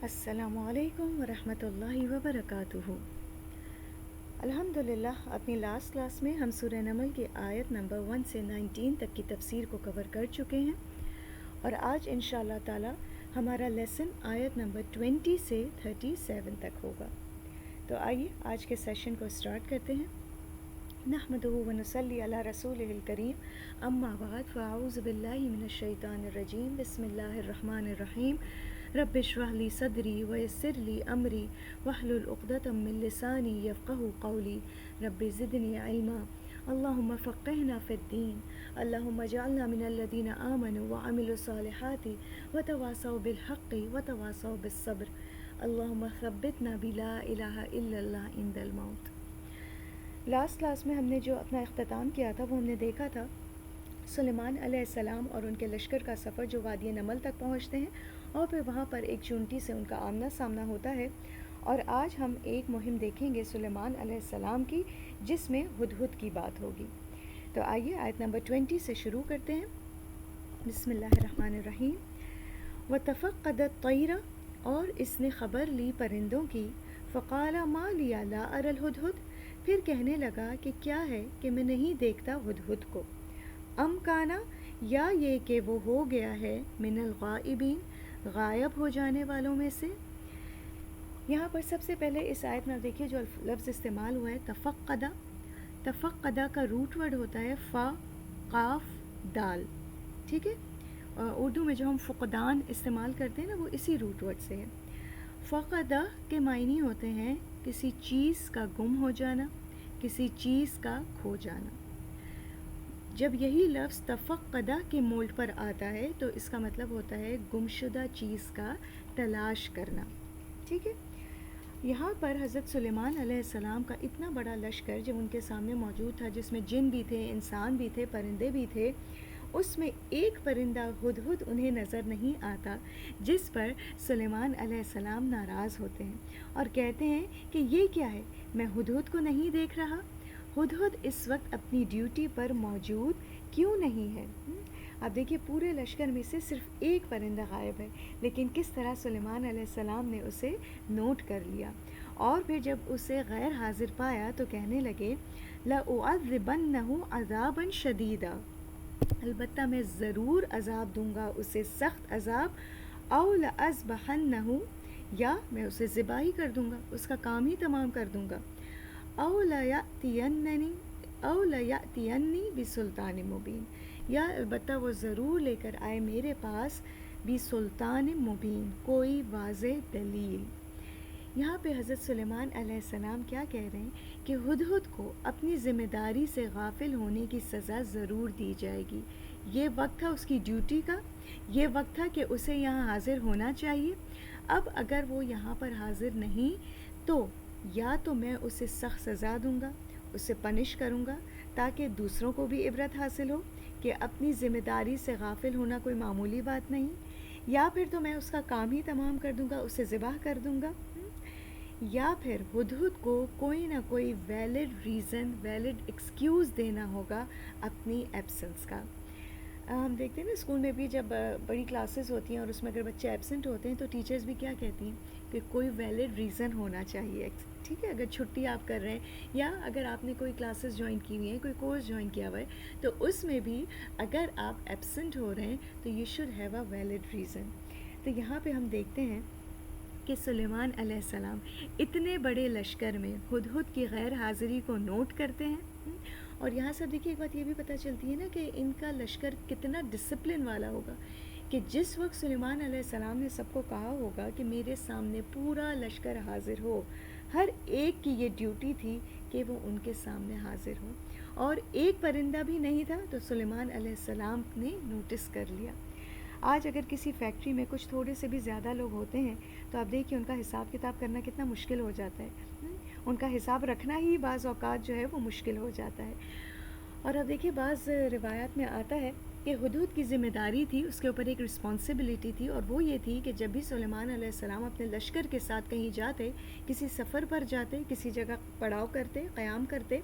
السلام علیکم ورحمۃ اللہ وبرکاتہ۔ الحمدللہ اپنی لاسٹ کلاس میں ہم سورہ نمل کی آیت نمبر 1 سے 19 تک کی تفسیر کو کور کر چکے ہیں، اور آج انشاءاللہ تعالی ہمارا لیسن آیت نمبر 20 سے 37 تک ہوگا۔ تو آئیے آج کے سیشن کو اسٹارٹ کرتے ہیں۔ نحمدہ ونصلی علی رسولہ الکریم، اما بعد فاعوذ باللہ من الشیطان الرجیم، بسم اللہ الرحمن الرحیم۔ رب اشرح لی صدری ویسر لی امری واحلل عقدۃ من لسانی یفقہوا قولی، رب زدنی علما، اللہم فقہنا فی الدین، اللہم اجعلنا من الذین آمنوا وعملوا الصالحات وتواصوا بالحق وتواصوا بالصبر، اللہم ثبتنا بلا الہ الا اللہ عند الموت۔ لاسٹ کلاس میں ہم نے جو اپنا اختتام کیا تھا وہ ہم نے دیکھا تھا سلیمان علیہ السلام اور ان کے لشکر کا سفر جو وادی نمل تک پہنچتے ہیں، اور پھر وہاں پر ایک چونٹی سے ان کا آمنا سامنا ہوتا ہے۔ اور آج ہم ایک مہم دیکھیں گے سلیمان علیہ السلام کی، جس میں ہدہد کی بات ہوگی۔ تو آئیے آیت نمبر 20 سے شروع کرتے ہیں۔ بسم اللہ الرحمن الرحیم۔ وَتَفَقَّدَ الطَّيْرَ، اور اس نے خبر لی پرندوں کی، فَقَالَ مَا لِيَ لَا أَرَى الْهُدْهُدْ، پھر کہنے لگا کہ کیا ہے کہ میں نہیں دیکھتا ہدہد کو، ام کانا، یا یہ کہ وہ ہو گیا ہے، من الغائبین، غائب ہو جانے والوں میں سے۔ یہاں پر سب سے پہلے اس آیت میں دیکھیے جو لفظ استعمال ہوا ہے تفقدہ۔ تفقدہ کا روٹ ورڈ ہوتا ہے فا قاف دال، ٹھیک ہے؟ اردو میں جو ہم فقدان استعمال کرتے ہیں نا، وہ اسی روٹ ورڈ سے ہے۔ فقدہ کے معنی ہوتے ہیں کسی چیز کا گم ہو جانا، کسی چیز کا کھو جانا۔ جب یہی لفظ تفقدہ کے مولڈ پر آتا ہے تو اس کا مطلب ہوتا ہے گمشدہ چیز کا تلاش کرنا، ٹھیک ہے؟ یہاں پر حضرت سلیمان علیہ السلام کا اتنا بڑا لشکر جب ان کے سامنے موجود تھا، جس میں جن بھی تھے، انسان بھی تھے، پرندے بھی تھے، اس میں ایک پرندہ ہدہد انہیں نظر نہیں آتا، جس پر سلیمان علیہ السلام ناراض ہوتے ہیں اور کہتے ہیں کہ یہ کیا ہے، میں ہدہد کو نہیں دیکھ رہا، ہدہد اس وقت اپنی ڈیوٹی پر موجود کیوں نہیں ہے؟ اب دیکھیے پورے لشکر میں سے صرف ایک پرندہ غائب ہے، لیکن کس طرح سلیمان علیہ السلام نے اسے نوٹ کر لیا، اور پھر جب اسے غیر حاضر پایا تو کہنے لگے لَأُعَذِّبَنَّهُ عَذَابًا شَدِيدًا، البتہ میں ضرور عذاب دوں گا اسے، سخت عذاب، اَوْ لَأَذْبَحَنَّهُ، یا میں اسے ذبح ہی کر دوں گا، اس کا کام ہی تمام کر دوں گا، اَوْ لَيَأْتِيَنِّي بِسُلْطَانٍ مُبِينٍ، یا البتہ وہ ضرور لے کر آئے میرے پاس بسلطان مبین، کوئی واضح دلیل۔ یہاں پہ حضرت سلیمان علیہ السلام کیا کہہ رہے ہیں کہ ہدہد کو اپنی ذمہ داری سے غافل ہونے کی سزا ضرور دی جائے گی، یہ وقت تھا اس کی ڈیوٹی کا، یہ وقت تھا کہ اسے یہاں حاضر ہونا چاہیے۔ اب اگر وہ یہاں پر حاضر نہیں تو یا تو میں اسے سخت سزا دوں گا، اسے پنش کروں گا، تاکہ دوسروں کو بھی عبرت حاصل ہو کہ اپنی ذمہ داری سے غافل ہونا کوئی معمولی بات نہیں، یا پھر تو میں اس کا کام ہی تمام کر دوں گا، اسے ذبح کر دوں گا، یا پھر ہدہد کو کوئی نہ کوئی ویلڈ ریزن، ویلڈ ایکسکیوز دینا ہوگا اپنی ایبسنس کا۔ ہم دیکھتے ہیں نا اسکول میں بھی جب بڑی کلاسز ہوتی ہیں اور اس میں اگر بچے ایبسنٹ ہوتے ہیں تو ٹیچرز بھی کیا کہتی ہیں کہ کوئی ویلڈ ریزن ہونا چاہیے، ٹھیک ہے؟ اگر چھٹی آپ کر رہے ہیں یا اگر آپ نے کوئی کلاسز جوائن کی ہوئی ہیں، کوئی کورس جوائن کیا ہوا ہے، تو اس میں بھی اگر آپ ایبسنٹ ہو رہے ہیں تو you should have a valid reason. تو یہاں پہ ہم دیکھتے ہیں کہ سلیمان علیہ السلام اتنے بڑے لشکر میں ہدہد کی غیر حاضری کو نوٹ کرتے ہیں، اور یہاں سے دیکھیے ایک بات یہ بھی پتہ چلتی ہے نا کہ ان کا لشکر کتنا ڈسپلن والا ہوگا، کہ جس وقت سلیمان علیہ السلام نے سب کو کہا ہوگا کہ میرے سامنے پورا لشکر حاضر ہو، ہر ایک کی یہ ڈیوٹی تھی کہ وہ ان کے سامنے حاضر ہو، اور ایک پرندہ بھی نہیں تھا تو سلیمان علیہ السلام نے نوٹس کر لیا۔ آج اگر کسی فیکٹری میں کچھ تھوڑے سے بھی زیادہ لوگ ہوتے ہیں تو آپ دیکھیے ان کا حساب کتاب کرنا کتنا مشکل ہو جاتا ہے، ان کا حساب رکھنا ہی بعض اوقات جو ہے وہ مشکل ہو جاتا ہے۔ اور اب دیکھیے بعض روایات میں آتا ہے کہ ہدہد کی ذمہ داری تھی، اس کے اوپر ایک رسپانسبلٹی تھی، اور وہ یہ تھی کہ جب بھی سلیمان علیہ السلام اپنے لشکر کے ساتھ کہیں جاتے، کسی سفر پر جاتے، کسی جگہ پڑاؤ کرتے، قیام کرتے،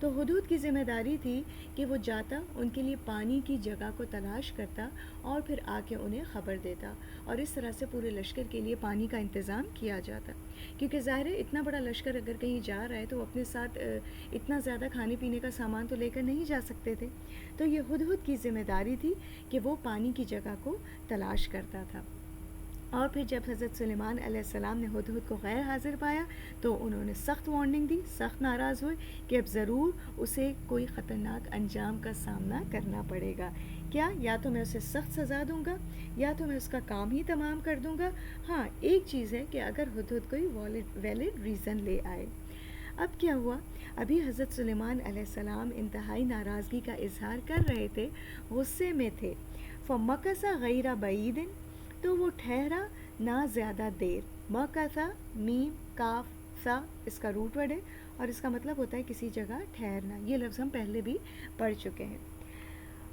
تو ہدہد کی ذمہ داری تھی کہ وہ جاتا، ان کے لیے پانی کی جگہ کو تلاش کرتا اور پھر آ کے انہیں خبر دیتا، اور اس طرح سے پورے لشکر کے لیے پانی کا انتظام کیا جاتا، کیونکہ ظاہر ہے اتنا بڑا لشکر اگر کہیں جا رہا ہے تو وہ اپنے ساتھ اتنا زیادہ کھانے پینے کا سامان تو لے کر نہیں جا سکتے تھے. تو یہ ہدہد کی ذمہ داری تھی کہ وہ پانی کی جگہ کو تلاش کرتا تھا. اور پھر جب حضرت سلیمان علیہ السلام نے ہدہد کو غیر حاضر پایا تو انہوں نے سخت وارننگ دی، سخت ناراض ہوئے کہ اب ضرور اسے کوئی خطرناک انجام کا سامنا کرنا پڑے گا. کیا؟ یا تو میں اسے سخت سزا دوں گا یا تو میں اس کا کام ہی تمام کر دوں گا. ہاں ایک چیز ہے کہ اگر ہدہد کوئی ویلڈ ریزن لے آئے. اب کیا ہوا؟ ابھی حضرت سلیمان علیہ السلام انتہائی ناراضگی کا اظہار کر رہے تھے، غصے میں تھے. فَمَكَثَ غَيْرَ بَعِيدٍ، تو وہ ٹھہرا نہ زیادہ دیر. مکثا، میم کاف سا اس کا روٹ ورڈ ہے اور اس کا مطلب ہوتا ہے کسی جگہ ٹھہرنا. یہ لفظ ہم پہلے بھی پڑھ چکے ہیں.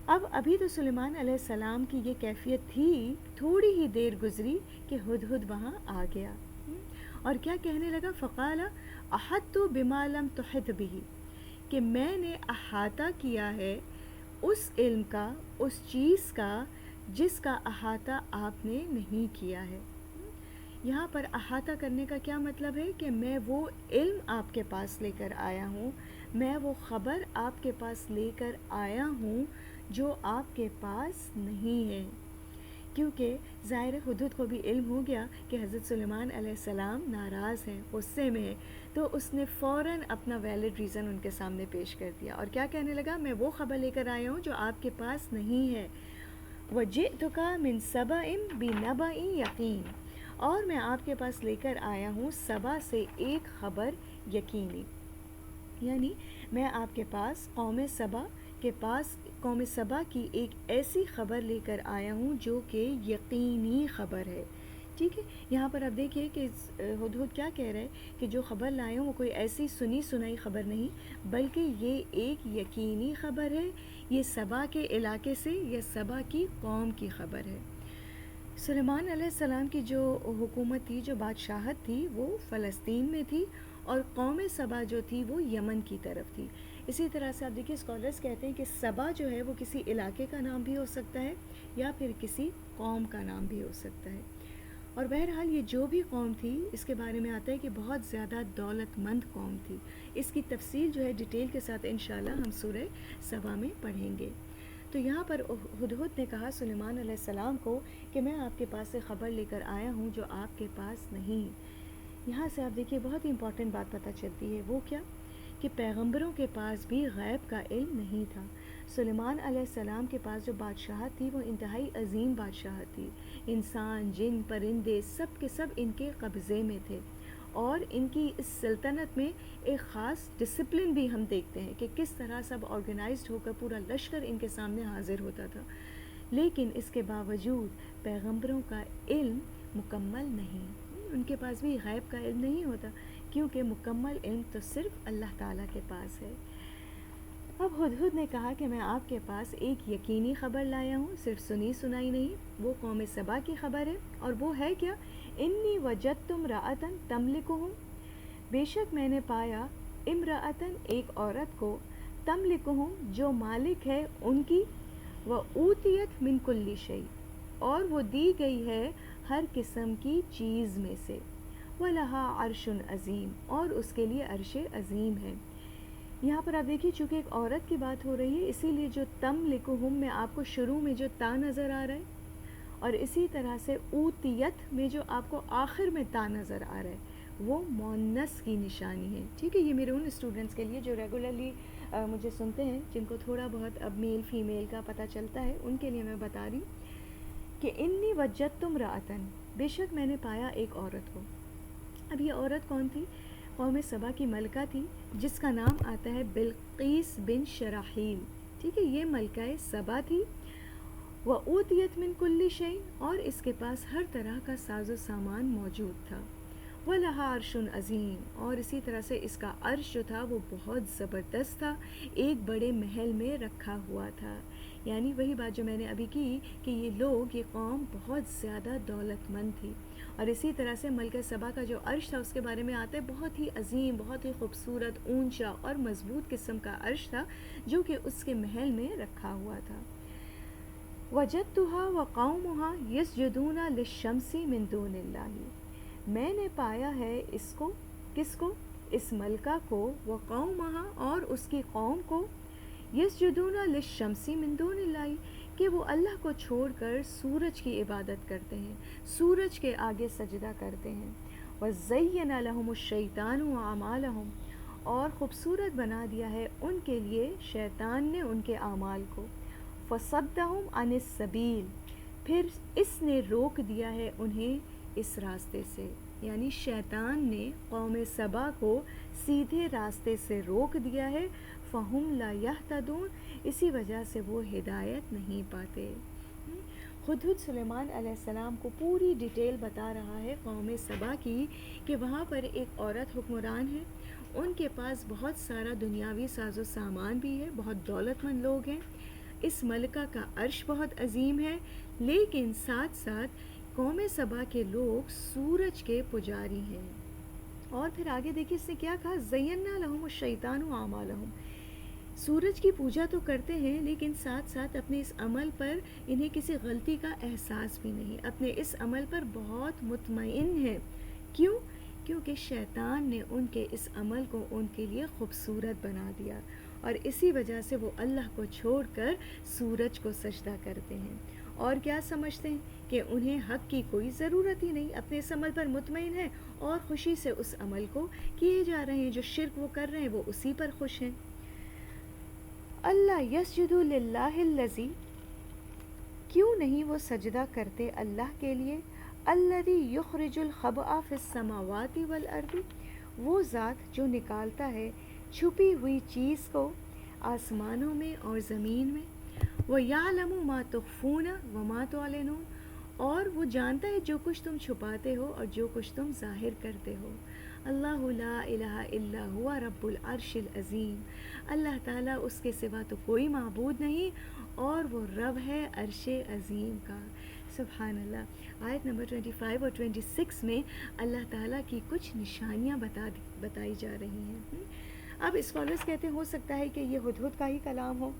اب ابھی تو سلیمان علیہ السلام کی یہ کیفیت تھی، تھوڑی ہی دیر گزری کہ ہدہد وہاں آ گیا اور کیا کہنے لگا؟ فقال احطت بما لم تحط به، کہ میں نے احاطہ کیا ہے اس علم کا، اس چیز کا جس کا احاطہ آپ نے نہیں کیا ہے. یہاں پر احاطہ کرنے کا کیا مطلب ہے؟ کہ میں وہ علم آپ کے پاس لے کر آیا ہوں، میں وہ خبر آپ کے پاس لے کر آیا ہوں جو آپ کے پاس نہیں ہے. کیونکہ ظاہر ہدہد کو بھی علم ہو گیا کہ حضرت سلیمان علیہ السلام ناراض ہیں، غصے میں ہیں، تو اس نے فوراً اپنا ویلڈ ریزن ان کے سامنے پیش کر دیا اور کیا کہنے لگا؟ میں وہ خبر لے کر آیا ہوں جو آپ کے پاس نہیں ہے. وَجِئْتُكَ مِنْ سَبَإٍ بِنَبَإٍ یقین، اور میں آپ کے پاس لے کر آیا ہوں سبا سے ایک خبر یقینی. یعنی میں آپ کے پاس قوم سبا کی ایک ایسی خبر لے کر آیا ہوں جو کہ یقینی خبر ہے. ٹھیک ہے، یہاں پر آپ دیکھیے کہ ہدہد کیا کہہ رہے ہیں کہ جو خبر لائے ہوں وہ کوئی ایسی سنی سنائی خبر نہیں بلکہ یہ ایک یقینی خبر ہے. یہ سبا کے علاقے سے یا سبا کی قوم کی خبر ہے. سلیمان علیہ السلام کی جو حکومت تھی، جو بادشاہت تھی، وہ فلسطین میں تھی اور قوم سبا جو تھی وہ یمن کی طرف تھی. اسی طرح سے آپ دیکھیے اسکالرز کہتے ہیں کہ سبا جو ہے وہ کسی علاقے کا نام بھی ہو سکتا ہے یا پھر کسی قوم کا نام بھی ہو سکتا ہے. اور بہرحال یہ جو بھی قوم تھی اس کے بارے میں آتا ہے کہ بہت زیادہ دولت مند قوم تھی. اس کی تفصیل جو ہے ڈیٹیل کے ساتھ انشاءاللہ ہم سورہ سبا میں پڑھیں گے. تو یہاں پر ہدہد نے کہا سلیمان علیہ السلام کو کہ میں آپ کے پاس سے خبر لے کر آیا ہوں جو آپ کے پاس نہیں. یہاں سے آپ دیکھیے بہت ہی امپورٹنٹ بات پتہ چلتی ہے. وہ کیا؟ کہ پیغمبروں کے پاس بھی غیب کا علم نہیں تھا. سلیمان علیہ السلام کے پاس جو بادشاہت تھی وہ انتہائی عظیم بادشاہت تھی. انسان، جن، پرندے سب کے سب ان کے قبضے میں تھے اور ان کی اس سلطنت میں ایک خاص ڈسپلن بھی ہم دیکھتے ہیں کہ کس طرح سب آرگنائزڈ ہو کر پورا لشکر ان کے سامنے حاضر ہوتا تھا. لیکن اس کے باوجود پیغمبروں کا علم مکمل نہیں، ان کے پاس بھی غیب کا علم نہیں ہوتا کیونکہ مکمل علم تو صرف اللہ تعالیٰ کے پاس ہے. اب ہدہد نے کہا کہ میں آپ کے پاس ایک یقینی خبر لایا ہوں، صرف سنی سنائی نہیں. وہ قوم سبا کی خبر ہے اور وہ ہے کیا؟ انی وجدت امرأۃ تملکہم، بے شک میں نے پایا امرأۃ ایک عورت کو، تملکہم جو مالک ہے ان کی، وأوتیت من کل شیء اور وہ دی گئی ہے ہر قسم کی چیز میں سے، وَلَهَا عَرْشٌ عظیم اور اس کے لیے عرش عظیم ہے. یہاں پر آپ دیکھیے چونکہ ایک عورت کی بات ہو رہی ہے اسی لیے جو تملکہم میں آپ کو شروع میں جو تا نظر آ رہا ہے اور اسی طرح سے اوتیت میں جو آپ کو آخر میں تا نظر آ رہا ہے وہ مؤنث کی نشانی ہے. ٹھیک ہے، یہ میرے ان اسٹوڈنٹس کے لیے جو ریگولرلی مجھے سنتے ہیں، جن کو تھوڑا بہت اب میل فیمیل کا پتہ چلتا ہے، ان کے لیے میں بتا رہی کہ انی وجدت امرأۃ، بے شک میں نے پایا ایک عورت کو. اب یہ عورت کون تھی؟ قوم سبا کی ملکہ تھی جس کا نام آتا ہے بلقیس بن شراحیل. ٹھیک ہے، یہ ملکہ سبا تھی. وَأُوتِيَتْ مِنْ كُلِّ شَيْءٍ اور اس کے پاس ہر طرح کا ساز و سامان موجود تھا. وَلَهَا عَرْشٌ عَظِيمٌ اور اسی طرح سے اس کا عرش جو تھا وہ بہت زبردست تھا، ایک بڑے محل میں رکھا ہوا تھا. یعنی وہی بات جو میں نے ابھی کی کہ یہ لوگ، یہ قوم بہت زیادہ دولت مند تھی، اور اسی طرح سے ملکہ سبا کا جو عرش تھا اس کے بارے میں آتا ہے بہت ہی عظیم، بہت ہی خوبصورت، اونچا اور مضبوط قسم کا عرش تھا جو کہ اس کے محل میں رکھا ہوا تھا۔ وجدتها وقومها يسجدون للشمس من دون اللہ، میں نے پایا ہے اس کو، کس کو؟ اس ملکہ کو، وقومها اور اس کی قوم کو، یسجدون للشمس من دون اللہ، کہ وہ اللہ کو چھوڑ کر سورج کی عبادت کرتے ہیں، سورج کے آگے سجدہ کرتے ہیں۔ وَزَيَّنَ لَهُمُ الشَّيْطَانُ أَعْمَالَهُمْ، اور خوبصورت بنا دیا ہے ان کے لیے شیطان نے ان کے اعمال کو۔ فَصَدَّهُمْ عَنِ السَّبِيلِ، پھر اس نے روک دیا ہے انہیں اس راستے سے، یعنی شیطان نے قوم سبا کو سیدھے راستے سے روک دیا ہے۔ فَهُمْ لَا يَهْتَدُونَ، اسی وجہ سے وہ ہدایت نہیں پاتے۔ ہدہد سلیمان علیہ السلام کو پوری ڈیٹیل بتا رہا ہے قوم سبا کی کہ وہاں پر ایک عورت حکمران ہے، ان کے پاس بہت سارا دنیاوی ساز و سامان بھی ہے، بہت دولت مند لوگ ہیں، اس ملکہ کا عرش بہت عظیم ہے، لیکن ساتھ ساتھ قوم سبا کے لوگ سورج کے پجاری ہیں۔ اور پھر آگے دیکھیے اس نے کیا کہا، زینا لہم الشیطان اعمالہم، سورج کی پوجا تو کرتے ہیں لیکن ساتھ ساتھ اپنے اس عمل پر انہیں کسی غلطی کا احساس بھی نہیں، اپنے اس عمل پر بہت مطمئن ہیں۔ کیوں؟ کیونکہ شیطان نے ان کے اس عمل کو ان کے لیے خوبصورت بنا دیا، اور اسی وجہ سے وہ اللہ کو چھوڑ کر سورج کو سجدہ کرتے ہیں، اور کیا سمجھتے ہیں کہ انہیں حق کی کوئی ضرورت ہی نہیں، اپنے اس عمل پر مطمئن ہیں اور خوشی سے اس عمل کو کیے جا رہے ہیں، جو شرک وہ کر رہے ہیں وہ اسی پر خوش ہیں۔ اللہ یسجد للہ الذی، کیوں نہیں وہ سجدہ کرتے اللہ کے لیے، الذی یخرج الخبء فی السماوات والارض، وہ ذات جو نکالتا ہے چھپی ہوئی چیز کو آسمانوں میں اور زمین میں، وَيَعْلَمُ مَا تُخْفُونَ وَمَا تُعْلِنُونَ، اور وہ جانتا ہے جو کچھ تم چھپاتے ہو اور جو کچھ تم ظاہر کرتے ہو۔ اللہ لا الہ الا ہوا رب العرش العظیم، اللہ تعالیٰ اس کے سوا تو کوئی معبود نہیں اور وہ رب ہے عرش عظیم کا۔ سبحان اللہ۔ آیت نمبر 25 اور 26 میں اللہ تعالیٰ کی کچھ نشانیاں بتائی جا رہی ہیں۔ اب اسکالرز کہتے ہیں ہو سکتا ہے کہ یہ ہدہد کا ہی کلام ہو،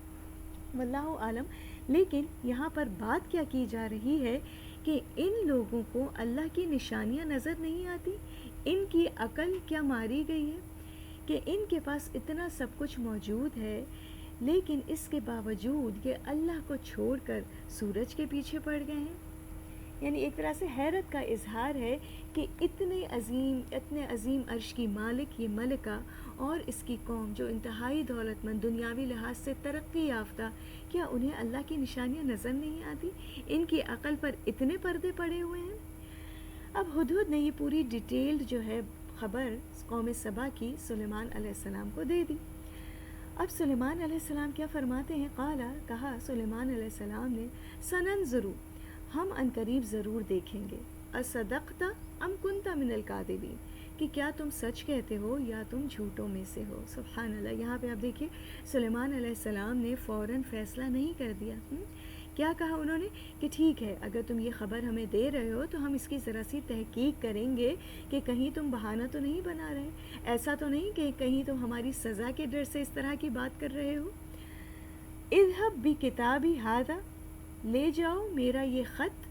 واللہ عالم، لیکن یہاں پر بات کیا کی جا رہی ہے کہ ان لوگوں کو اللہ کی نشانیاں نظر نہیں آتی، ان کی عقل کیا ماری گئی ہے کہ ان کے پاس اتنا سب کچھ موجود ہے، لیکن اس کے باوجود یہ اللہ کو چھوڑ کر سورج کے پیچھے پڑ گئے ہیں۔ یعنی ایک طرح سے حیرت کا اظہار ہے کہ اتنے عظیم عرش کی مالک یہ ملکہ اور اس کی قوم جو انتہائی دولت مند، دنیاوی لحاظ سے ترقی یافتہ، کیا انہیں اللہ کی نشانیاں نظر نہیں آتی؟ ان کی عقل پر اتنے پردے پڑے ہوئے ہیں۔ اب ہدہد نے یہ پوری ڈیٹیلڈ جو ہے خبر قوم سبا کی سلیمان علیہ السلام کو دے دی۔ اب سلیمان علیہ السلام کیا فرماتے ہیں، قالا، کہا سلیمان علیہ السلام نے، سننظر، ہم عنقریب ضرور دیکھیں گے، اصدقت ام کنت من الکاذبین، کہ کیا تم سچ کہتے ہو یا تم جھوٹوں میں سے ہو۔ سبحان اللہ۔ یہاں پہ آپ دیکھیے سلیمان علیہ السلام نے فوراً فیصلہ نہیں کر دیا۔ کیا کہا انہوں نے کہ ٹھیک ہے، اگر تم یہ خبر ہمیں دے رہے ہو تو ہم اس کی ذرا سی تحقیق کریں گے کہ کہیں تم بہانہ تو نہیں بنا رہے، ایسا تو نہیں کہ کہیں تم ہماری سزا کے ڈر سے اس طرح کی بات کر رہے ہو۔ اذهب بکتابی ھذا، لے جاؤ میرا یہ خط،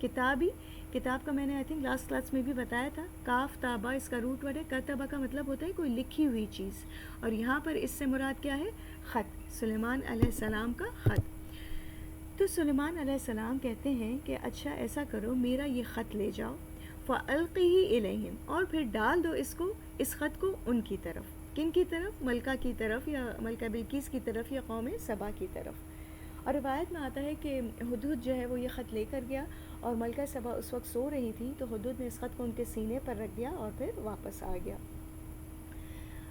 کتابی، کتاب کا میں نے آئی تھنک لاسٹ کلاس میں بھی بتایا تھا، کاف تابہ اس کا روٹ ورڈ ہے، کتبہ کا مطلب ہوتا ہے کوئی لکھی ہوئی چیز، اور یہاں پر اس سے مراد کیا ہے، خط، سلیمان علیہ السلام کا خط۔ تو سلیمان علیہ السلام کہتے ہیں کہ اچھا ایسا کرو، میرا یہ خط لے جاؤ، فَأَلْقِهِ إِلَيْهِمْ، اور پھر ڈال دو اس خط کو ان کی طرف، کن کی طرف، ملکہ کی طرف یا ملکہ بلقیس کی طرف یا قوم سبا کی طرف۔ اور روایت میں آتا ہے کہ ہدہد جو ہے وہ یہ خط لے کر گیا، اور ملکہ سبا اس وقت سو رہی تھی، تو ہدہد نے اس خط کو ان کے سینے پر رکھ دیا اور پھر واپس آ گیا۔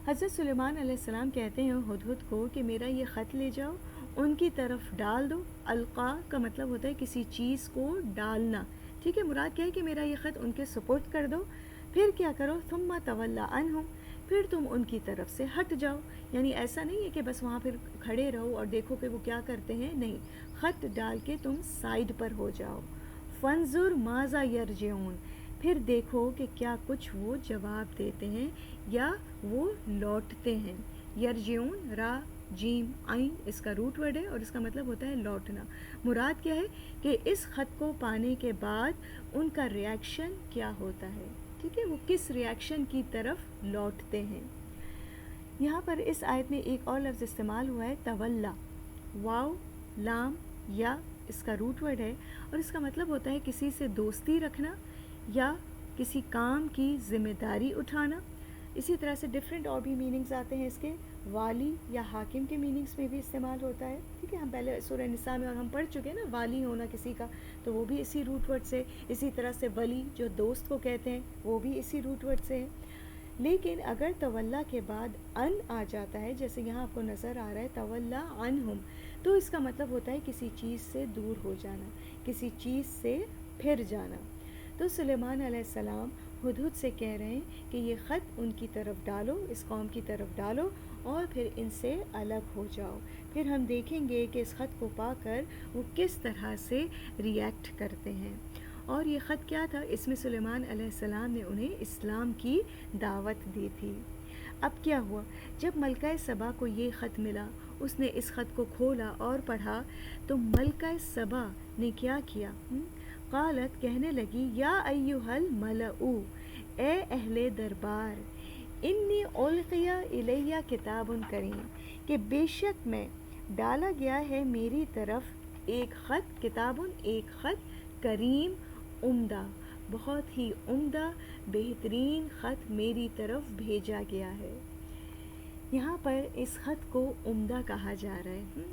حضرت سلیمان علیہ السلام کہتے ہیں ہدہد کو کہ میرا یہ خط لے جاؤ، ان کی طرف ڈال دو، القا کا مطلب ہوتا ہے کسی چیز کو ڈالنا، ٹھیک ہے، مراد کیا ہے کہ میرا یہ خط ان کے سپرد کر دو، پھر کیا کرو، ثم تولی عنہم، پھر تم ان کی طرف سے ہٹ جاؤ. یعنی ایسا نہیں ہے کہ بس وہاں پھر کھڑے رہو اور دیکھو کہ وہ کیا کرتے ہیں, نہیں, خط ڈال کے تم سائڈ پر ہو جاؤ. فنظر ماذا یرجعون, پھر دیکھو کہ کیا کچھ وہ جواب دیتے ہیں یا وہ لوٹتے ہیں. یرجعون, را جیم عین اس کا روٹ ورڈ ہے اور اس کا مطلب ہوتا ہے لوٹنا. مراد کیا ہے کہ اس خط کو پانے کے بعد ان کا ریاکشن کیا ہوتا ہے, ٹھیک ہے, وہ کس ریاکشن کی طرف لوٹتے ہیں. یہاں پر اس آیت میں ایک اور لفظ استعمال ہوا ہے تولا, واو لام یا اس کا روٹ ورڈ ہے اور اس کا مطلب ہوتا ہے کسی سے دوستی رکھنا یا کسی کام کی ذمہ داری اٹھانا. اسی طرح سے ڈفرینٹ اور بھی میننگز آتے ہیں اس کے. والی یا حاکم کے میننگز میں بھی استعمال ہوتا ہے, ٹھیک ہے, ہم پہلے سورہ نساء میں اور ہم پڑھ چکے ہیں نا والی ہونا کسی کا, تو وہ بھی اسی روٹ ورڈ سے. اسی طرح سے ولی جو دوست کو کہتے ہیں وہ بھی اسی روٹ ورڈ سے ہے. لیکن اگر تولا کے بعد ان آ جاتا ہے, جیسے یہاں آپ کو نظر آ رہا ہے تولا عنہم, تو اس کا مطلب ہوتا ہے کسی چیز سے دور ہو جانا, کسی چیز سے پھر جانا. تو سلیمان علیہ السلام ہدہد سے کہہ رہے ہیں کہ یہ خط ان کی طرف ڈالو, اس قوم کی طرف ڈالو اور پھر ان سے الگ ہو جاؤ. پھر ہم دیکھیں گے کہ اس خط کو پا کر وہ کس طرح سے ریئیکٹ کرتے ہیں. اور یہ خط کیا تھا, اس میں سلیمان علیہ السلام نے انہیں اسلام کی دعوت دی تھی. اب کیا ہوا, جب ملکہ سبا کو یہ خط ملا, اس نے اس خط کو کھولا اور پڑھا, تو ملکہ سبا نے کیا کیا, قالت کہنے لگی, یا ایھا الملؤ, اے اہل دربار, انی القی الیہ کتاب کریم, کہ بے شک میں ڈالا گیا ہے میری طرف ایک خط, کتاب ایک خط, کریم عمدہ, بہت ہی عمدہ بہترین خط میری طرف بھیجا گیا ہے. یہاں پر اس خط کو عمدہ کہا جا رہا ہے.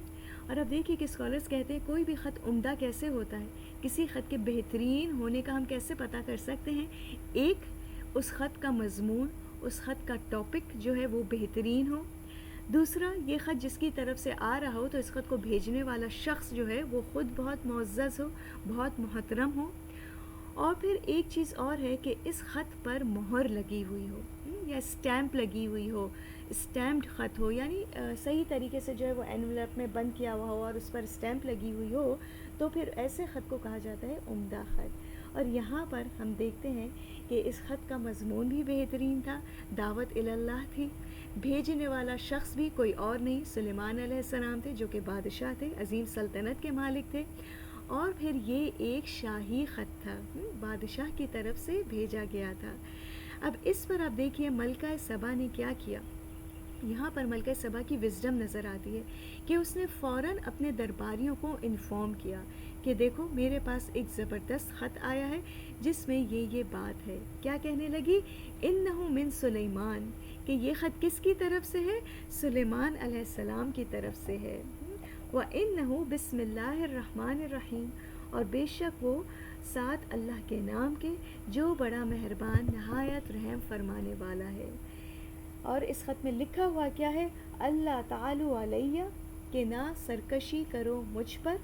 اور اب دیکھیے کہ اسکالرز کہتے ہیں کوئی بھی خط عمدہ کیسے ہوتا ہے, کسی خط کے بہترین ہونے کا ہم کیسے پتہ کر سکتے ہیں. ایک, اس خط کا مضمون, اس خط کا ٹاپک جو ہے وہ بہترین ہو. دوسرا, یہ خط جس کی طرف سے آ رہا ہو تو اس خط کو بھیجنے والا شخص جو ہے وہ خود بہت معزز ہو, بہت محترم ہو. اور پھر ایک چیز اور ہے کہ اس خط پر مہر لگی ہوئی ہو یا اسٹیمپ لگی ہوئی ہو, اسٹیمپڈ خط ہو, یعنی صحیح طریقے سے جو ہے وہ انویلپ میں بند کیا ہوا ہو اور اس پر اسٹیمپ لگی ہوئی ہو, تو پھر ایسے خط کو کہا جاتا ہے عمدہ خط. اور یہاں پر ہم دیکھتے ہیں کہ اس خط کا مضمون بھی بہترین تھا, دعوت اللہ تھی, بھیجنے والا شخص بھی کوئی اور نہیں سلیمان علیہ السلام تھے جو کہ بادشاہ تھے, عظیم سلطنت کے مالک تھے, اور پھر یہ ایک شاہی خط تھا, بادشاہ کی طرف سے بھیجا گیا تھا. اب اس پر آپ دیکھیے ملکہ سبا نے کیا کیا. یہاں پر ملکہ سبا کی وزڈم نظر آتی ہے کہ اس نے فوراً اپنے درباریوں کو انفارم کیا کہ دیکھو میرے پاس ایک زبردست خط آیا ہے جس میں یہ بات ہے. کیا کہنے لگی, انہ من سلیمان, کہ یہ خط کس کی طرف سے ہے, سلیمان علیہ السلام کی طرف سے ہے. وَإِنَّهُ بسم اللہ الرحمن الرحیم, اور بے شک وہ ساتھ اللہ کے نام کے جو بڑا مہربان نہایت رحم فرمانے والا ہے. اور اس خط میں لکھا ہوا کیا ہے, اللہ تعالو علیہ, کہ نہ سرکشی کرو مجھ پر.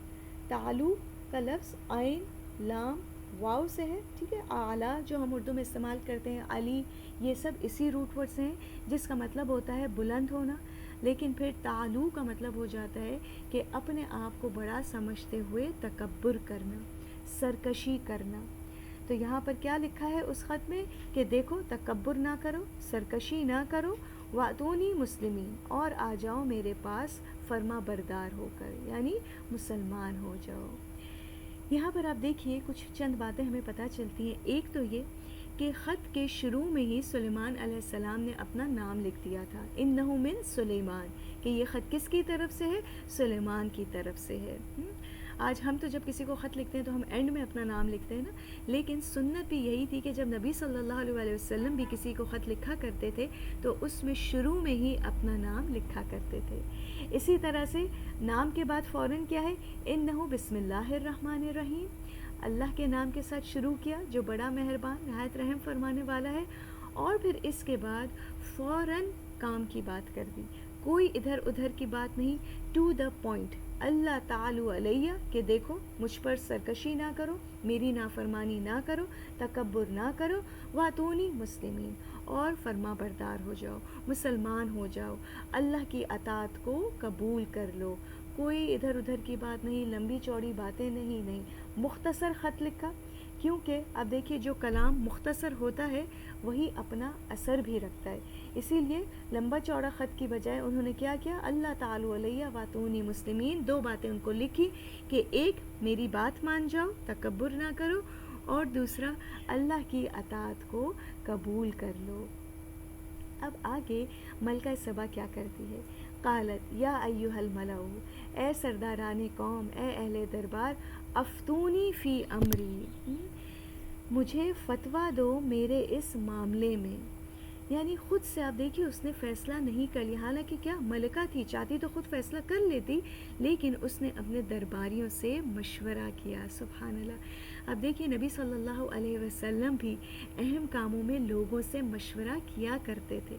تعالو کا لفظ عین لام واو سے ہے, ٹھیک ہے. اعلیٰ جو ہم اردو میں استعمال کرتے ہیں, علی, یہ سب اسی روٹ ورڈ سے ہیں جس کا مطلب ہوتا ہے بلند ہونا. لیکن پھر تعالو کا مطلب ہو جاتا ہے کہ اپنے آپ کو بڑا سمجھتے ہوئے تکبر کرنا, سرکشی کرنا. تو یہاں پر کیا لکھا ہے اس خط میں کہ دیکھو تکبر نہ کرو, سرکشی نہ کرو, واتونی مسلمین, اور آ جاؤ میرے پاس فرما بردار ہو کر, یعنی مسلمان ہو جاؤ. یہاں پر آپ دیکھیے کچھ چند باتیں ہمیں پتہ چلتی ہیں. ایک تو یہ کہ خط کے شروع میں ہی سلیمان علیہ السلام نے اپنا نام لکھ دیا تھا, انہ من سلیمان, کہ یہ خط کس کی طرف سے ہے, سلیمان کی طرف سے ہے. آج ہم تو جب کسی کو خط لکھتے ہیں تو ہم اینڈ میں اپنا نام لکھتے ہیں نا, لیکن سنت بھی یہی تھی کہ جب نبی صلی اللہ علیہ وسلم بھی کسی کو خط لکھا کرتے تھے تو اس میں شروع میں ہی اپنا نام لکھا کرتے تھے. اسی طرح سے نام کے بعد فوراً کیا ہے, انہ بسم اللہ الرحمن الرحیم, اللہ کے نام کے ساتھ شروع کیا جو بڑا مہربان نہایت رحم فرمانے والا ہے. اور پھر اس کے بعد فوراً کام کی بات کر دی, کوئی ادھر ادھر کی بات نہیں, ٹو دا پوائنٹ. اللہ تعالو علیہ, کہ دیکھو مجھ پر سرکشی نہ کرو, میری نافرمانی نہ کرو, تکبر نہ کرو, واتونی مسلمین, اور فرما بردار ہو جاؤ، مسلمان ہو جاؤ، اللہ کی اطاعت کو قبول کر لو. کوئی ادھر ادھر کی بات نہیں، لمبی چوڑی باتیں نہیں. مختصر خط لکھا، کیونکہ اب دیکھیے جو کلام مختصر ہوتا ہے وہی اپنا اثر بھی رکھتا ہے. اسی لیے لمبا چوڑا خط کی بجائے انہوں نے کیا کیا، اللہ تعالی علیہ واتونی مسلمین، 2 باتیں ان کو لکھی کہ ایک میری بات مان جاؤ، تکبر نہ کرو، اور دوسرا اللہ کی اطاعت کو قبول کر لو. اب آگے ملکہ سبا کیا کرتی ہے، قالت یا ایھا الملأ، اے سرداران قوم، اے اہل دربار، افتونی فی امری، مجھے فتویٰ دو میرے اس معاملے میں. یعنی خود سے آپ دیکھیے اس نے فیصلہ نہیں کر لیا، حالانکہ کیا ملکہ تھی، چاہتی تو خود فیصلہ کر لیتی، لیکن اس نے اپنے درباریوں سے مشورہ کیا. سبحان اللہ. اب دیکھیے نبی صلی اللہ علیہ وسلم بھی اہم کاموں میں لوگوں سے مشورہ کیا کرتے تھے،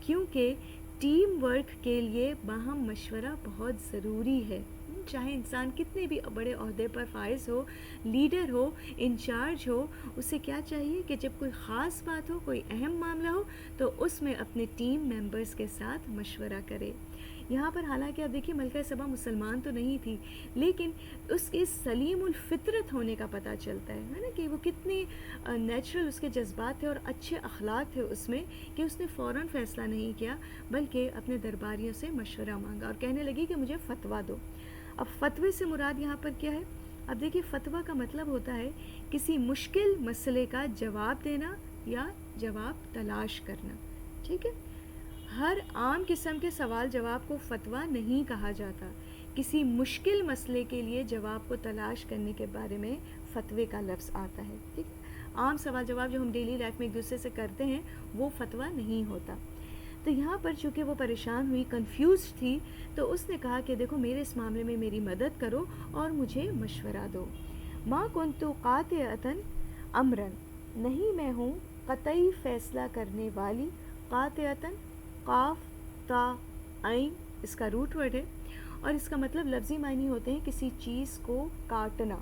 کیونکہ ٹیم ورک کے لیے باہم مشورہ بہت ضروری ہے. چاہے انسان کتنے بھی بڑے عہدے پر فائز ہو، لیڈر ہو، انچارج ہو، اسے کیا چاہیے کہ جب کوئی خاص بات ہو، کوئی اہم معاملہ ہو، تو اس میں اپنے ٹیم ممبرز کے ساتھ مشورہ کرے. یہاں پر حالانکہ اب دیکھیے ملکہ سبا مسلمان تو نہیں تھی، لیکن اس کے سلیم الفطرت ہونے کا پتہ چلتا ہے نا، کہ وہ کتنے نیچرل اس کے جذبات تھے اور اچھے اخلاق تھے اس میں، کہ اس نے فوراً فیصلہ نہیں کیا بلکہ اپنے درباریوں سے مشورہ مانگا اور کہنے لگی کہ مجھے فتویٰ دو. اب فتوے سے مراد یہاں پر کیا ہے، اب دیکھیے فتویٰ کا مطلب ہوتا ہے کسی مشکل مسئلے کا جواب دینا یا جواب تلاش کرنا. ٹھیک ہے، ہر عام قسم کے سوال جواب کو فتویٰ نہیں کہا جاتا. کسی مشکل مسئلے کے لیے جواب کو تلاش کرنے کے بارے میں فتوے کا لفظ آتا ہے. ٹھیک ہے، عام سوال جواب جو ہم ڈیلی لائف میں ایک دوسرے سے کرتے ہیں وہ فتویٰ نہیں ہوتا. تو یہاں پر چونکہ وہ پریشان ہوئی، کنفیوز تھی، تو اس نے کہا کہ دیکھو میرے اس معاملے میں میری مدد کرو اور مجھے مشورہ دو. ما کنت قاطعۃ امرا، نہیں میں ہوں قطعی فیصلہ کرنے والی. قاطعۃ، قاف تا عین اس کا روٹ ورڈ ہے، اور اس کا مطلب لفظی معنی ہوتے ہیں کسی چیز کو کاٹنا.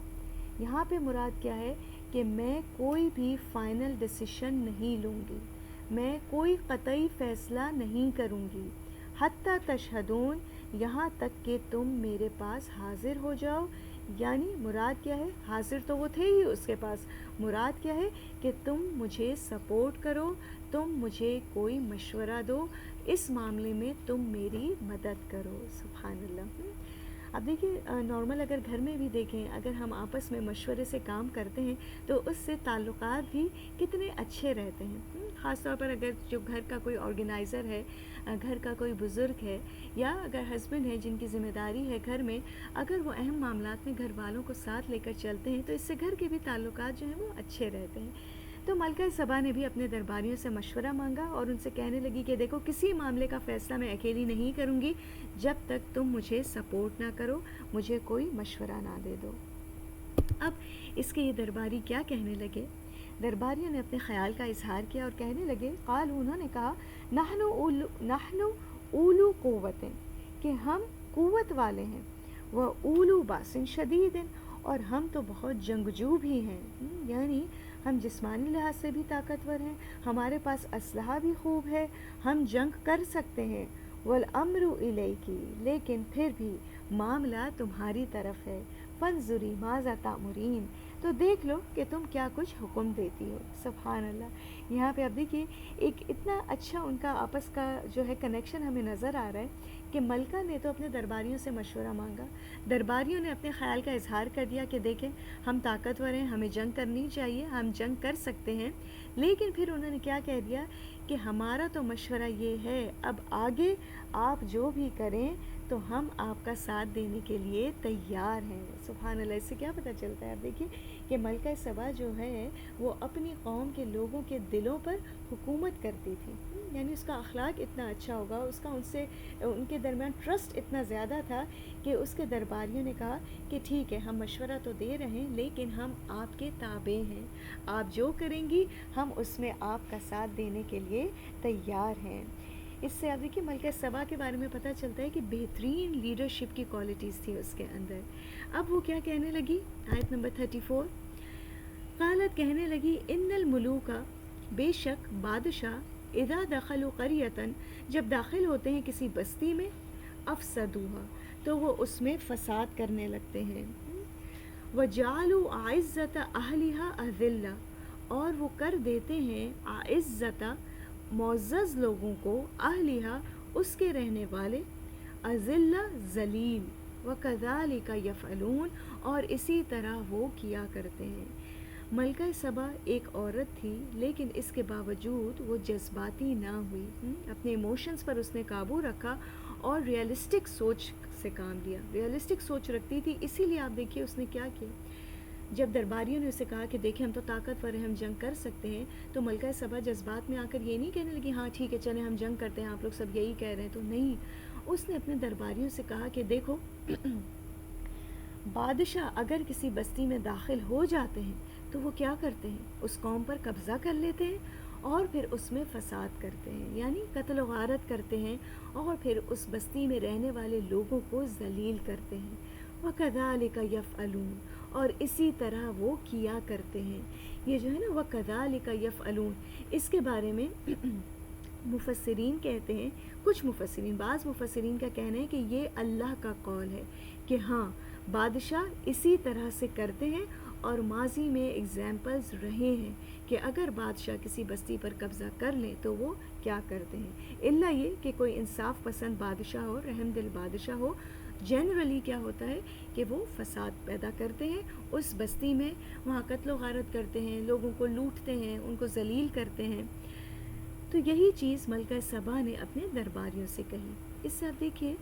یہاں پہ مراد کیا ہے کہ میں کوئی بھی فائنل ڈیسیشن نہیں لوں گی، میں کوئی قطعی فیصلہ نہیں کروں گی. حتیٰ تشہدون، یہاں تک کہ تم میرے پاس حاضر ہو جاؤ. یعنی مراد کیا ہے، حاضر تو وہ تھے ہی اس کے پاس، مراد کیا ہے کہ تم مجھے سپورٹ کرو، تم مجھے کوئی مشورہ دو، اس معاملے میں تم میری مدد کرو. سبحان اللہ. اب دیکھیے نارمل اگر گھر میں بھی دیکھیں، اگر ہم آپس میں مشورے سے کام کرتے ہیں تو اس سے تعلقات بھی کتنے اچھے رہتے ہیں. خاص طور پر اگر جو گھر کا کوئی آرگنائزر ہے، گھر کا کوئی بزرگ ہے، یا اگر ہسبینڈ ہے جن کی ذمہ داری ہے گھر میں، اگر وہ اہم معاملات میں گھر والوں کو ساتھ لے کر چلتے ہیں تو اس سے گھر کے بھی تعلقات جو ہیں وہ اچھے رہتے ہیں. تو ملکہ سبا نے بھی اپنے درباریوں سے مشورہ مانگا اور ان سے کہنے لگی کہ دیکھو کسی معاملے کا فیصلہ میں اکیلی نہیں کروں گی جب تک تم مجھے سپورٹ نہ کرو، مجھے کوئی مشورہ نہ دے دو. اب اس کے یہ درباری کیا کہنے لگے، درباریوں نے اپنے خیال کا اظہار کیا اور کہنے لگے، قالوا، انہوں نے کہا، نحن اولو قوت، کہ ہم قوت والے ہیں، واولو باس شدید، اور ہم تو بہت جنگجو بھی ہیں. یعنی ہم جسمانی لحاظ سے بھی طاقتور ہیں، ہمارے پاس اسلحہ بھی خوب ہے، ہم جنگ کر سکتے ہیں. والامر الیک، لیکن پھر بھی معاملہ تمہاری طرف ہے. فانظری ماذا تأمرین، تو دیکھ لو کہ تم کیا کچھ حکم دیتی ہو. سبحان اللہ. یہاں پہ اب دیکھیے ایک اتنا اچھا ان کا آپس کا جو ہے کنیکشن ہمیں نظر آ رہا ہے کہ ملکہ نے تو اپنے درباریوں سے مشورہ مانگا، درباریوں نے اپنے خیال کا اظہار کر دیا کہ دیکھیں ہم طاقتور ہیں، ہمیں جنگ کرنی چاہیے، ہم جنگ کر سکتے ہیں. لیکن پھر انہوں نے کیا کہہ دیا کہ ہمارا تو مشورہ یہ ہے، اب آگے آپ جو بھی کریں تو ہم آپ کا ساتھ دینے کے لیے تیار ہیں. سبحان اللہ. اس سے کیا پتہ چلتا ہے، آپ دیکھیے کہ ملکہ سبا جو ہے وہ اپنی قوم کے لوگوں کے دلوں پر حکومت کرتی تھی. یعنی اس کا اخلاق اتنا اچھا ہوگا، اس کا ان کے درمیان ٹرسٹ اتنا زیادہ تھا کہ اس کے درباریوں نے کہا کہ ٹھیک ہے ہم مشورہ تو دے رہے ہیں لیکن ہم آپ کے تابع ہیں، آپ جو کریں گی ہم اس میں آپ کا ساتھ دینے کے لیے تیار ہیں. اس سے آپ دیکھیے ملکہ سبا کے بارے میں پتہ چلتا ہے کہ بہترین لیڈرشپ کی کوالٹیز تھی اس کے اندر. اب وہ کیا کہنے لگی، آیت نمبر 34، قالت، کہنے لگی، ان الملوک، بے شک بادشاہ، اذا دخلوا قریۃ، جب داخل ہوتے ہیں کسی بستی میں، افسدوها، تو وہ اس میں فساد کرنے لگتے ہیں، وجعلوا اعزت اہلها اذلہ، اور وہ کر دیتے ہیں اعزت معزز لوگوں کو، اہلہا اس کے رہنے والے، اذلہ ذلیل، وکذالک یفعلون، اور اسی طرح وہ کیا کرتے ہیں۔ ملکہ سبا ایک عورت تھی، لیکن اس کے باوجود وہ جذباتی نہ ہوئی، اپنے ایموشنز پر اس نے قابو رکھا اور ریئلسٹک سوچ سے کام لیا، ریئلسٹک سوچ رکھتی تھی۔ اسی لیے آپ دیکھیے اس نے کیا کیا، جب درباریوں نے اسے کہا کہ دیکھیں ہم تو طاقتور ہیں، ہم جنگ کر سکتے ہیں، تو ملکہ سبا جذبات میں آ کر یہ نہیں کہنے لگی ہاں ٹھیک ہے چلیں ہم جنگ کرتے ہیں، آپ لوگ سب یہی کہہ رہے ہیں تو نہیں، اس نے اپنے درباریوں سے کہا کہ دیکھو بادشاہ اگر کسی بستی میں داخل ہو جاتے ہیں تو وہ کیا کرتے ہیں، اس قوم پر قبضہ کر لیتے ہیں اور پھر اس میں فساد کرتے ہیں، یعنی قتل و غارت کرتے ہیں، اور پھر اس بستی میں رہنے والے لوگوں کو ذلیل کرتے ہیں۔ وَكَذَلِكَ يَفْعَلُونَ، اور اسی طرح وہ کیا کرتے ہیں۔ یہ جو ہے نا وَكَذَلِكَ يَفْعَلُونَ، اس کے بارے میں مفسرین کہتے ہیں، کچھ مفسرین، بعض مفسرین کا کہنا ہے کہ یہ اللہ کا قول ہے کہ ہاں بادشاہ اسی طرح سے کرتے ہیں، اور ماضی میں ایگزامپلز رہے ہیں کہ اگر بادشاہ کسی بستی پر قبضہ کر لیں تو وہ کیا کرتے ہیں، الا یہ کہ کوئی انصاف پسند بادشاہ ہو، رحم دل بادشاہ ہو، جنرلی کیا ہوتا ہے کہ وہ فساد پیدا کرتے ہیں اس بستی میں، وہاں قتل و غارت کرتے ہیں، لوگوں کو لوٹتے ہیں، ان کو ذلیل کرتے ہیں۔ تو یہی چیز ملکہ سبا نے اپنے درباریوں سے کہی۔ اس سے آپ دیکھیے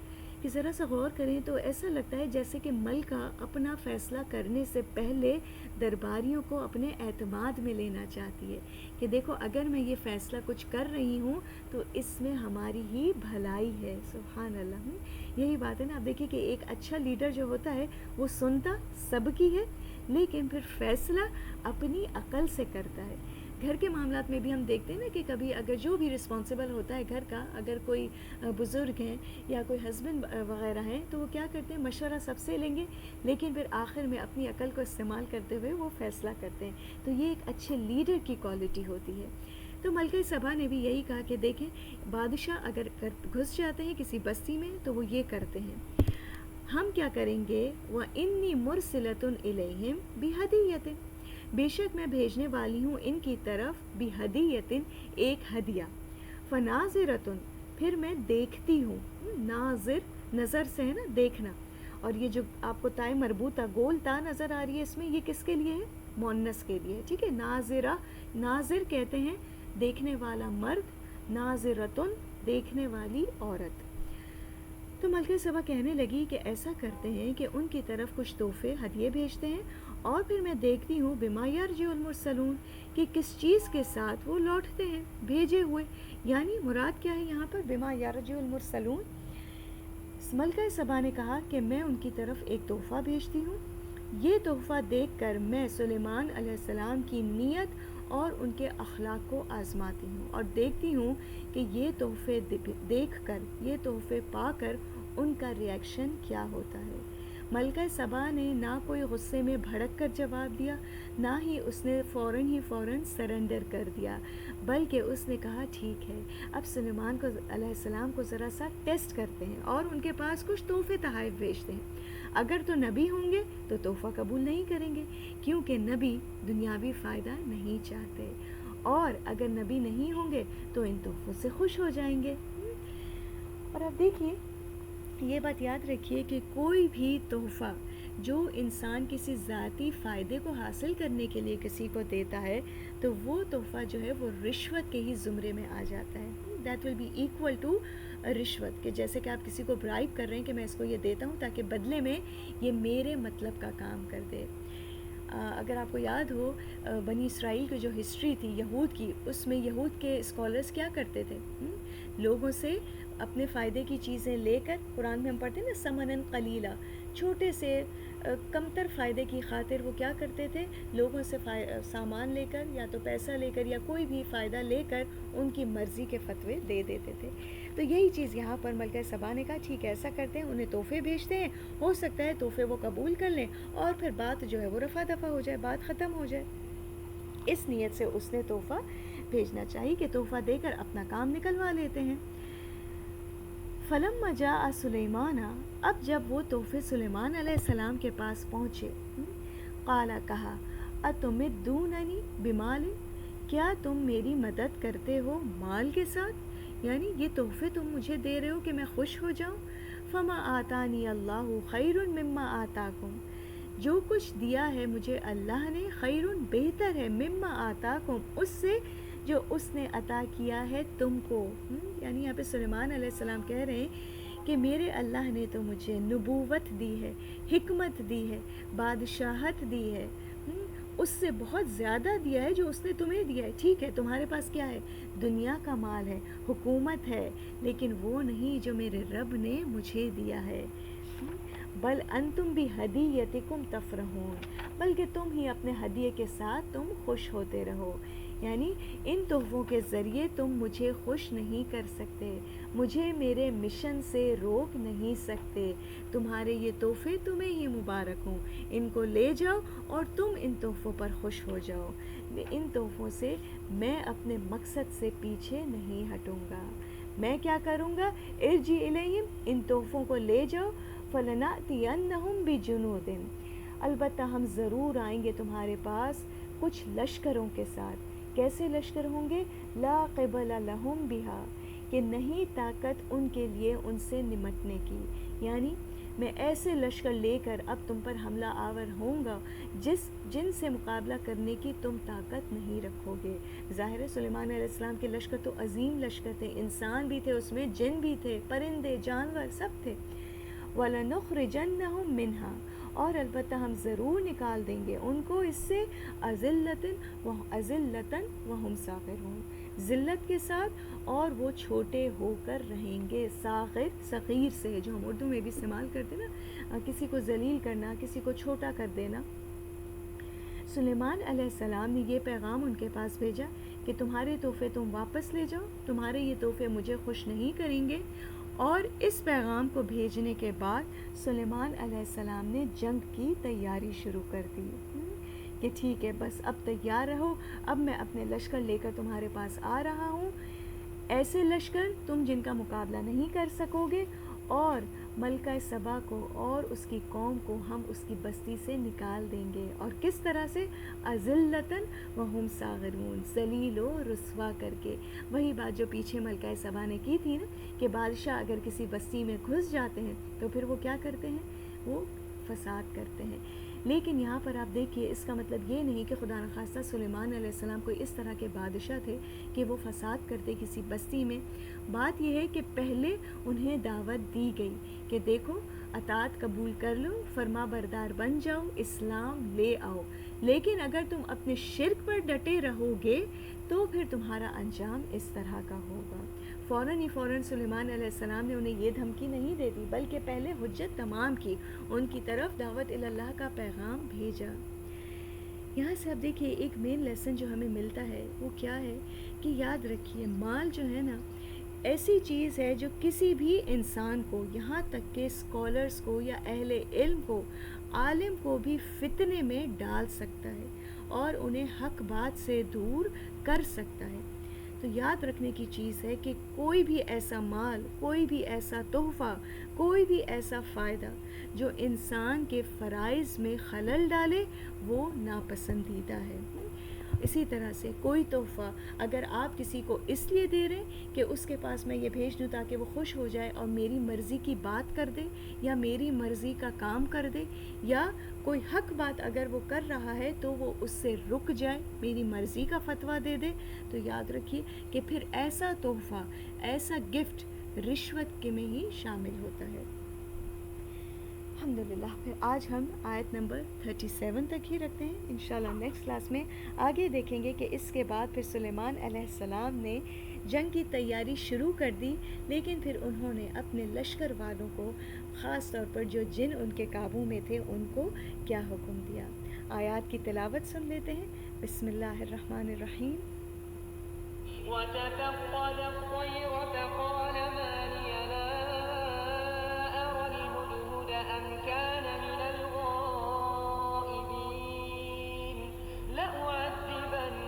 کہ ذرا سا غور کریں تو ایسا لگتا ہے جیسے کہ ملکہ اپنا فیصلہ کرنے سے پہلے درباریوں کو اپنے اعتماد میں لینا چاہتی ہے کہ دیکھو اگر میں یہ فیصلہ کچھ کر رہی ہوں تو اس میں ہماری ہی بھلائی ہے۔ سبحان اللہ، یہی بات ہے نا، آپ دیکھیے کہ ایک اچھا لیڈر جو ہوتا ہے وہ سنتا سب کی ہے، لیکن پھر فیصلہ اپنی عقل سے کرتا ہے۔ گھر کے معاملات میں بھی ہم دیکھتے ہیں نا کہ کبھی اگر جو بھی رسپانسبل ہوتا ہے گھر کا، اگر کوئی بزرگ ہیں یا کوئی ہسبینڈ وغیرہ ہیں تو وہ کیا کرتے ہیں، مشورہ سب سے لیں گے، لیکن پھر آخر میں اپنی عقل کو استعمال کرتے ہوئے وہ فیصلہ کرتے ہیں۔ تو یہ ایک اچھے لیڈر کی کوالٹی ہوتی ہے۔ تو ملکہ سبا نے بھی یہی کہا کہ دیکھیں بادشاہ اگر گھس جاتے ہیں کسی بستی میں تو وہ یہ کرتے ہیں، ہم کیا کریں گے، وَإِنِّي مُرْسِلَةٌ إِلَيْهِمْ بِهَدِيَّةٍ، بے شک میں بھیجنے والی ہوں ان کی طرف، بِهَدِيَّةٍ ایک ہدیہ، فَنَاظِرَةٌ پھر میں دیکھتی ہوں، ناظر نظر سے ہے نا دیکھنا، اور یہ جو آپ کو تائے مربوطہ گول تا نظر آ رہی ہے اس میں، یہ کس کے لیے ہے، مونس کے لیے، ٹھیک ہے، ناظرہ، ناظر کہتے ہیں دیکھنے والا مرد، ناظرتن دیکھنے والی عورت۔ تو ملکہ سبا کہنے لگی کہ ایسا کرتے ہیں کہ ان کی طرف کچھ تحفے ہدیے بھیجتے ہیں، اور پھر میں دیکھتی ہوں بما یرجع المرسلون کہ کس چیز کے ساتھ وہ لوٹتے ہیں بھیجے ہوئے، یعنی مراد کیا ہے یہاں پر بما یرجع المرسلون۔ ملکہ سبا نے کہا کہ میں ان کی طرف ایک تحفہ بھیجتی ہوں، یہ تحفہ دیکھ کر میں سلیمان علیہ السلام کی نیت اور ان کے اخلاق کو آزماتی ہوں، اور دیکھتی ہوں کہ یہ تحفے دیکھ کر، یہ تحفے پا کر ان کا ریئیکشن کیا ہوتا ہے۔ ملکہ سبا نے نہ کوئی غصے میں بھڑک کر جواب دیا، نہ ہی اس نے فوراً سرنڈر کر دیا، بلکہ اس نے کہا ٹھیک ہے اب سلیمان کو علیہ السلام کو ذرا سا ٹیسٹ کرتے ہیں اور ان کے پاس کچھ تحفے تحائف بھیجتے ہیں، اگر تو نبی ہوں گے تو تحفہ قبول نہیں کریں گے، کیونکہ نبی دنیاوی فائدہ نہیں چاہتے، اور اگر نبی نہیں ہوں گے تو ان تحفوں سے خوش ہو جائیں گے۔ اور اب دیکھیے یہ بات یاد رکھیے کہ کوئی بھی تحفہ جو انسان کسی ذاتی فائدے کو حاصل کرنے کے لیے کسی کو دیتا ہے تو وہ تحفہ جو ہے وہ رشوت کے ہی زمرے میں آ جاتا ہے، that will be equal to رشوت، کہ جیسے کہ آپ کسی کو برائب کر رہے ہیں کہ میں اس کو یہ دیتا ہوں تاکہ بدلے میں یہ میرے مطلب کا کام کر دے۔ اگر آپ کو یاد ہو بنی اسرائیل کی جو ہسٹری تھی یہود کی، اس میں یہود کے اسکالرز کیا کرتے تھے، لوگوں سے اپنے فائدے کی چیزیں لے کر، قرآن میں ہم پڑھتے ہیں نا سمنن قلیلا، چھوٹے سے کمتر فائدے کی خاطر وہ کیا کرتے تھے، لوگوں سے سامان لے کر یا تو پیسہ لے کر یا کوئی بھی فائدہ لے کر ان کی مرضی کے فتوے دے دیتے تھے۔ تو یہی چیز یہاں پر ملکہ سبا نے کہا ٹھیک ہے ایسا کرتے ہیں، انہیں تحفے بھیجتے ہیں، ہو سکتا ہے تحفے وہ قبول کر لیں اور پھر بات جو ہے وہ رفع دفع ہو جائے، بات ختم ہو جائے۔ اس نیت سے اس نے تحفہ بھیجنا چاہیے کہ تحفہ دے کر اپنا کام نکلوا لیتے ہیں۔ فلما جاء سلیمان، اب جب وہ تحفے سلیمان علیہ السلام کے پاس پہنچے، قال کہا اتمدوننی بمال، کیا تم میری مدد کرتے ہو مال کے ساتھ، یعنی یہ تحفے تم مجھے دے رہے ہو کہ میں خوش ہو جاؤں۔ فما آتانی اللہ خیر مما آتاکم، جو کچھ دیا ہے مجھے اللہ نے، خیر بہتر ہے، مما آتاکم اس سے جو اس نے عطا کیا ہے تم کو۔ یعنی یہاں پہ سلیمان علیہ السلام کہہ رہے ہیں کہ میرے اللہ نے تو مجھے نبوت دی ہے، حکمت دی ہے، بادشاہت دی ہے، اس سے بہت زیادہ دیا ہے جو اس نے تمہیں دیا ہے۔ ٹھیک ہے تمہارے پاس کیا ہے، دنیا کا مال ہے، حکومت ہے، لیکن وہ نہیں جو میرے رب نے مجھے دیا ہے۔ بل انتم بھی ہدیتکم تفرحون، بلکہ تم ہی اپنے ہدیے کے ساتھ تم خوش ہوتے رہو، یعنی ان تحفوں کے ذریعے تم مجھے خوش نہیں کر سکتے، مجھے میرے مشن سے روک نہیں سکتے، تمہارے یہ تحفے تمہیں ہی مبارک ہوں، ان کو لے جاؤ اور تم ان تحفوں پر خوش ہو جاؤ، ان تحفوں سے میں اپنے مقصد سے پیچھے نہیں ہٹوں گا۔ میں کیا کروں گا، ارجی الیہم، ان تحفوں کو لے جاؤ، فلنأتینہم بجنود، البتہ ہم ضرور آئیں گے تمہارے پاس کچھ لشکروں کے ساتھ۔ کیسے لشکر ہوں گے، لا قبل لہم بہا، کہ نہیں طاقت ان کے لیے ان سے نمٹنے کی، یعنی میں ایسے لشکر لے کر اب تم پر حملہ آور ہوں گا جن سے مقابلہ کرنے کی تم طاقت نہیں رکھو گے۔ ظاہر ہے سلیمان علیہ السلام کے لشکر تو عظیم لشکر تھے، انسان بھی تھے اس میں، جن بھی تھے، پرندے جانور سب تھے۔ وَلَنُخْرِجَنَّهُم مِّنْهَا، اور البتہ ہم ضرور نکال دیں گے ان کو اس سے، أَذِلَّةً وَهُمْ صَاغِرُونَ، ذلت کے ساتھ اور وہ چھوٹے ہو کر رہیں گے۔ صاغر صغیر سے، جو ہم اردو میں بھی استعمال کرتے نا، کسی کو ذلیل کرنا، کسی کو چھوٹا کر دینا۔ سلیمان علیہ السلام نے یہ پیغام ان کے پاس بھیجا کہ تمہارے تحفے تم واپس لے جاؤ، تمہارے یہ تحفے مجھے خوش نہیں کریں گے۔ اور اس پیغام کو بھیجنے کے بعد سلیمان علیہ السلام نے جنگ کی تیاری شروع کر دی کہ ٹھیک ہے بس اب تیار رہو، اب میں اپنے لشکر لے کر تمہارے پاس آ رہا ہوں، ایسے لشکر تم جن کا مقابلہ نہیں کر سکو گے، اور ملکہ سبا کو اور اس کی قوم کو ہم اس کی بستی سے نکال دیں گے۔ اور کس طرح سے، اذلتاً وہم صاغرون، ذلیل و رسوا کر کے۔ وہی بات جو پیچھے ملکہ سبا نے کی تھی نا، کہ بادشاہ اگر کسی بستی میں گھس جاتے ہیں تو پھر وہ کیا کرتے ہیں، وہ فساد کرتے ہیں۔ لیکن یہاں پر آپ دیکھیے اس کا مطلب یہ نہیں کہ خدا نخواستہ سلیمان علیہ السلام کوئی اس طرح کے بادشاہ تھے کہ وہ فساد کرتے کسی بستی میں۔ بات یہ ہے کہ پہلے انہیں دعوت دی گئی کہ دیکھو اطاعت قبول کر لو، فرما بردار بن جاؤ، اسلام لے آؤ، لیکن اگر تم اپنے شرک پر ڈٹے رہو گے تو پھر تمہارا انجام اس طرح کا ہوگا۔ فوراً سلیمان علیہ السلام نے انہیں یہ دھمکی نہیں دے دی، بلکہ پہلے حجت تمام کی، ان کی طرف دعوت اللہ کا پیغام بھیجا۔ یہاں سے اب دیکھیے ایک مین لیسن جو ہمیں ملتا ہے وہ کیا ہے کہ یاد رکھیے مال جو ہے نا ایسی چیز ہے جو کسی بھی انسان کو، یہاں تک کہ اسکالرس کو یا اہل علم کو، عالم کو بھی فتنے میں ڈال سکتا ہے اور انہیں حق بات سے دور کر سکتا ہے۔ تو یاد رکھنے کی چیز ہے کہ کوئی بھی ایسا مال، کوئی بھی ایسا تحفہ، کوئی بھی ایسا فائدہ جو انسان کے فرائض میں خلل ڈالے وہ ناپسندیدہ ہے۔ اسی طرح سے کوئی تحفہ اگر آپ کسی کو اس لیے دے رہے ہیں کہ اس کے پاس میں یہ بھیج دوں تاکہ وہ خوش ہو جائے اور میری مرضی کی بات کر دے یا میری مرضی کا کام کر دے، یا کوئی حق بات اگر وہ کر رہا ہے تو وہ اس سے رک جائے، میری مرضی کا فتویٰ دے دے، تو یاد رکھیے کہ پھر ایسا تحفہ، ایسا گفٹ رشوت کے میں ہی شامل ہوتا ہے۔ الحمدللہ، پھر آج ہم آیت نمبر 37 تک ہی رکھتے ہیں، انشاءاللہ نیکسٹ کلاس میں آگے دیکھیں گے کہ اس کے بعد پھر سلیمان علیہ السلام نے جنگ کی تیاری شروع کر دی، لیکن پھر انہوں نے اپنے لشکر والوں کو، خاص طور پر جو جن ان کے قابو میں تھے، ان کو کیا حکم دیا۔ آیات کی تلاوت سن لیتے ہیں۔ بسم اللہ الرحمن الرحیم۔ وتفقد الطير فقال ما لي لا أرى الهدهد أم كان من الغائبين لأعذبنه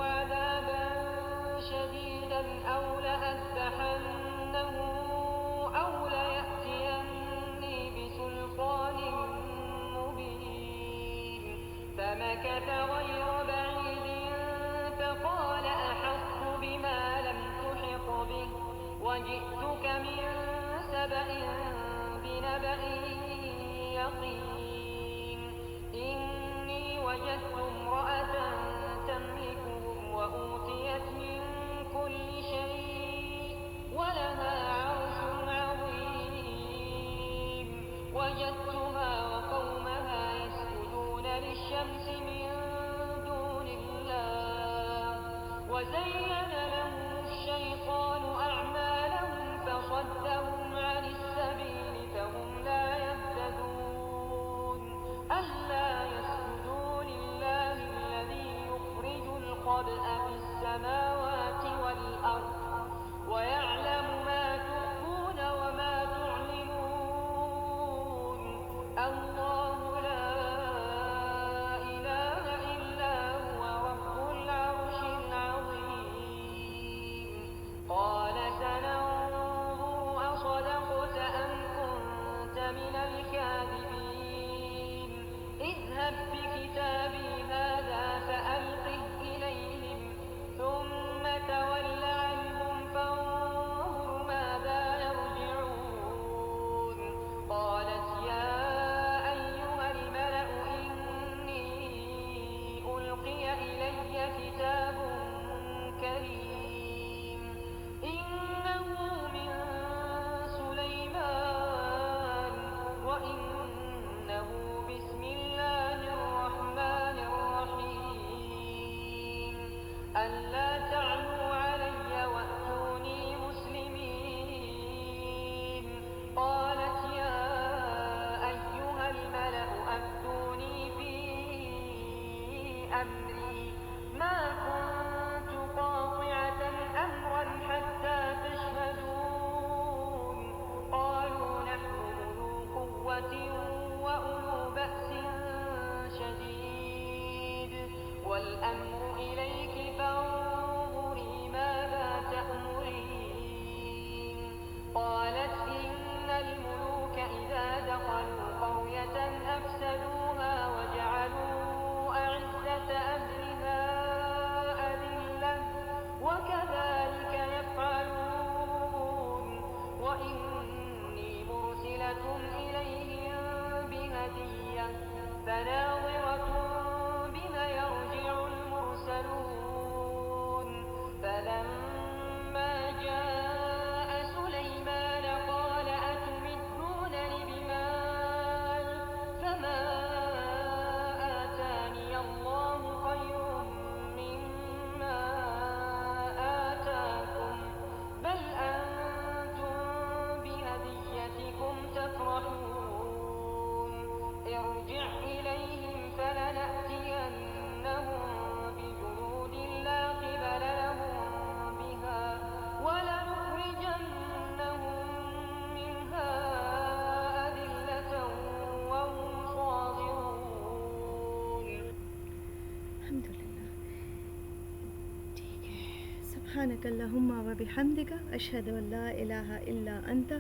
عذابا بيتك غير بعيد فقال أحط بما لم تحط به وجئتك من سبأ بنبأ يقين إني وجدت امرأة تملكهم وأوتيت من كل شيء ولها عرش عظيم وجدتها وقومها يسجدون للشمس من دون الله وزين لهم الشيطان أعمالهم فصدهم عن السبيل فهم لا يهتدون ألا يسجدوا لله الذي يخرج الخبأ في السماوات والأرض ويعلم ما تخفون وما تعلنون الله لا إله إلا هو رب العرش العظيم قال سننظر أصدقت أم كنت من الكاذبين اذهب بكتابي هذا فألقه إليهم ثم تول عنهم فانظر ماذا يرجعون قالت يا أيها الملأ إني ألقي إلي كتاب كريم إنه من سليمان وإنه بسم الله الرحمن الرحيم ألا تعلوا علي وأتوني مسلمين قالت يا أيها الملأ أفتوني في أمري ما كنت قاطعة أمرا حتى تشهدون قالوا نحن أولو قوة وأولو بأس شديد والأمر إليك فانظري ماذا تأمرين قالت إن الملوك إذا دخلوا قرية أفسدوها وجعلوا أعزة أهلها أذلة وكذلك يفعلون وإني مرسلة إليهم بهدية فناظرة بما يرجع المرسلون فلما جاء سليمان قال أتمدونني بمال فما آتاني الله خير مما آتاكم بل أنتم بهديتكم تفرحون ارجع إليهم فلنأتينهم بجنود لا قبل لهم بها ولنخرجنهم منها أذلة وهم صاغرون. الحمد لله. ٹھیک ہے. سبحانک اللہم و بحمدک اشہد ان لا الہ الا انت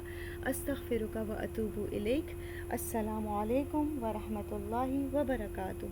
استغفرک و اتوب الیک. السلام علیکم ورحمۃ اللہ وبرکاتہ.